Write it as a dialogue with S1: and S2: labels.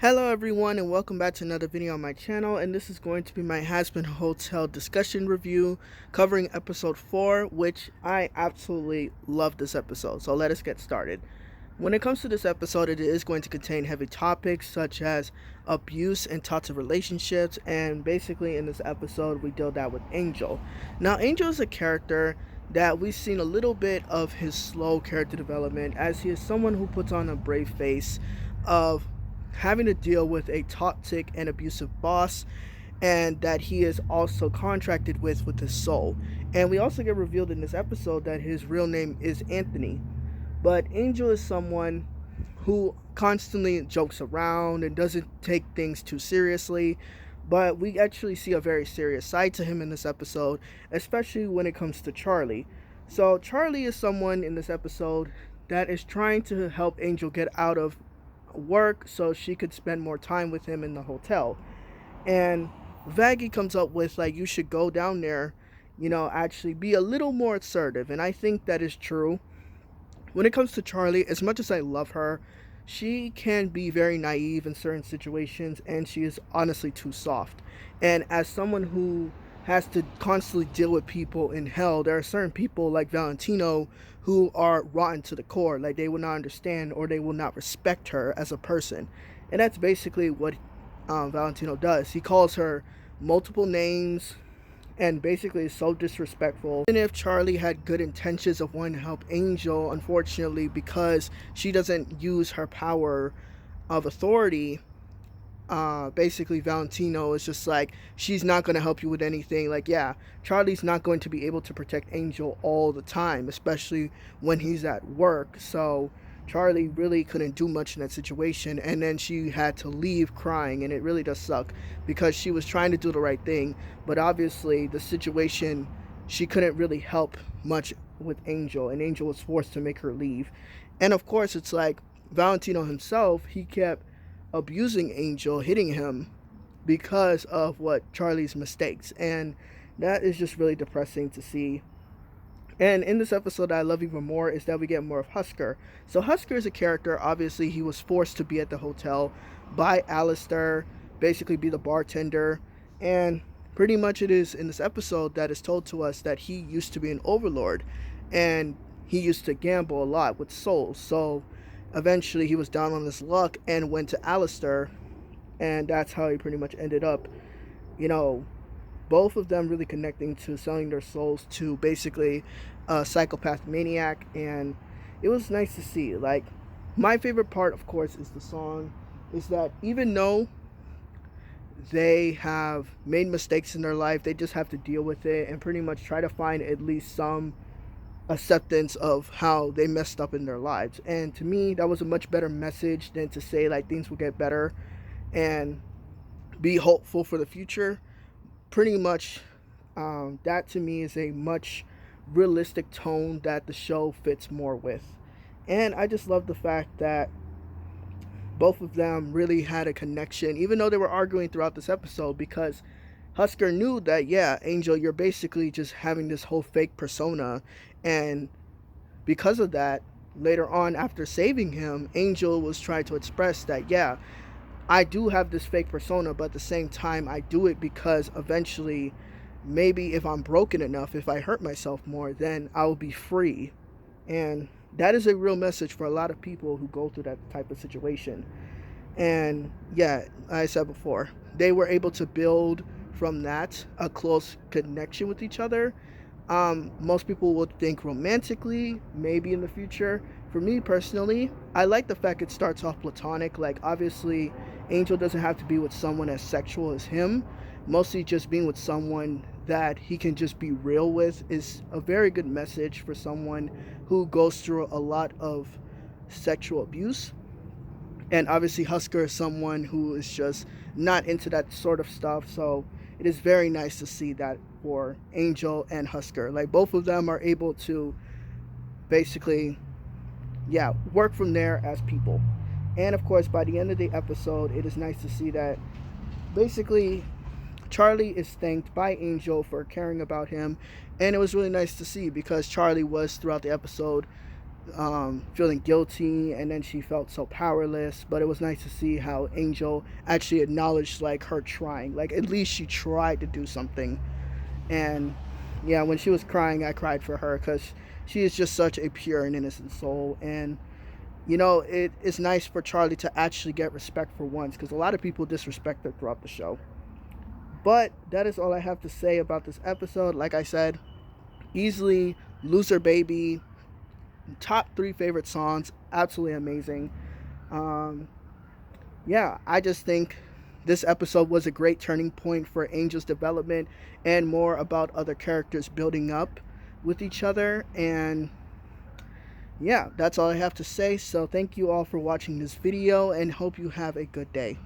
S1: Hello everyone and welcome back to another video on my channel, and this is going to be my Hazbin Hotel discussion review covering episode 4, which I absolutely love this episode. So let us get started. When it comes to this episode, it is going to contain heavy topics such as abuse and toxic relationships, and basically in this episode we deal that with Angel. Now Angel is a character that we've seen a little bit of his slow character development, as he is someone who puts on a brave face of having to deal with a toxic and abusive boss, and that he is also contracted with his soul. And we also get revealed in this episode that his real name is Anthony. But Angel is someone who constantly jokes around and doesn't take things too seriously, but we actually see a very serious side to him in this episode, especially when it comes to Charlie. So Charlie is someone in this episode that is trying to help Angel get out of work so she could spend more time with him in the hotel. And Vaggie comes up with, like, you should go down there, actually be a little more assertive. And I think that is true. When it comes to Charlie, as much as I love her, she can be very naive in certain situations, and she is honestly too soft. And as someone who has to constantly deal with people in hell, there are certain people like Valentino who are rotten to the core. Like, they will not understand or they will not respect her as a person. And that's basically what Valentino does. He calls her multiple names and basically is so disrespectful. Even if Charlie had good intentions of wanting to help Angel, unfortunately, because she doesn't use her power of authority, basically Valentino is just like, she's not going to help you with anything. Like, yeah, Charlie's not going to be able to protect Angel all the time, especially when he's at work. So Charlie really couldn't do much in that situation, and then she had to leave crying, and it really does suck because she was trying to do the right thing, but obviously the situation, she couldn't really help much with Angel, and Angel was forced to make her leave. And of course, it's like Valentino himself, he kept abusing Angel, hitting him because of what Charlie's mistakes, and that is just really depressing to see. And in this episode that I love even more is that we get more of Husker. So Husker is a character. Obviously he was forced to be at the hotel by Alistair, basically be the bartender, and pretty much it is in this episode that is told to us that he used to be an overlord, and he used to gamble a lot with souls. So eventually he was down on his luck and went to Alistair, and that's how he pretty much ended up, you know, both of them really connecting to selling their souls to basically a psychopath maniac. And it was nice to see. Like, my favorite part, of course, is the song, is that even though they have made mistakes in their life, they just have to deal with it and pretty much try to find at least some acceptance of how they messed up in their lives. And to me, that was a much better message than to say, like, things will get better and be hopeful for the future. Pretty much, that to me is a much realistic tone that the show fits more with. And I just love the fact that both of them really had a connection, even though they were arguing throughout this episode, because Husker knew that, yeah, Angel, you're basically just having this whole fake persona. And because of that, later on, after saving him, Angel was trying to express that, yeah, I do have this fake persona, but at the same time, I do it because eventually, maybe if I'm broken enough, if I hurt myself more, then I will be free. And that is a real message for a lot of people who go through that type of situation. And yeah, like I said before, they were able to build from that a close connection with each other. Most people would think romantically, maybe in the future. For me personally, I like the fact it starts off platonic. Like, obviously, Angel doesn't have to be with someone as sexual as him. Mostly just being with someone that he can just be real with is a very good message for someone who goes through a lot of sexual abuse. And obviously Husker is someone who is just not into that sort of stuff. So it is very nice to see that for Angel and Husker. Like, both of them are able to basically, yeah, work from there as people. And of course, by the end of the episode, it is nice to see that basically Charlie is thanked by Angel for caring about him. And it was really nice to see because Charlie was, throughout the episode, feeling guilty, and then she felt so powerless. But it was nice to see how Angel actually acknowledged like her trying, like at least she tried to do something. And yeah, when she was crying, I cried for her because she is just such a pure and innocent soul. And it's nice for Charlie to actually get respect for once, because a lot of people disrespect her throughout the show. But that is all I have to say about this episode. Like I said, easily Loser Baby, top 3 favorite songs, absolutely amazing. Um, yeah, I just think this episode was a great turning point for Angel's development and more about other characters building up with each other. And yeah, that's all I have to say. So thank you all for watching this video and hope you have a good day.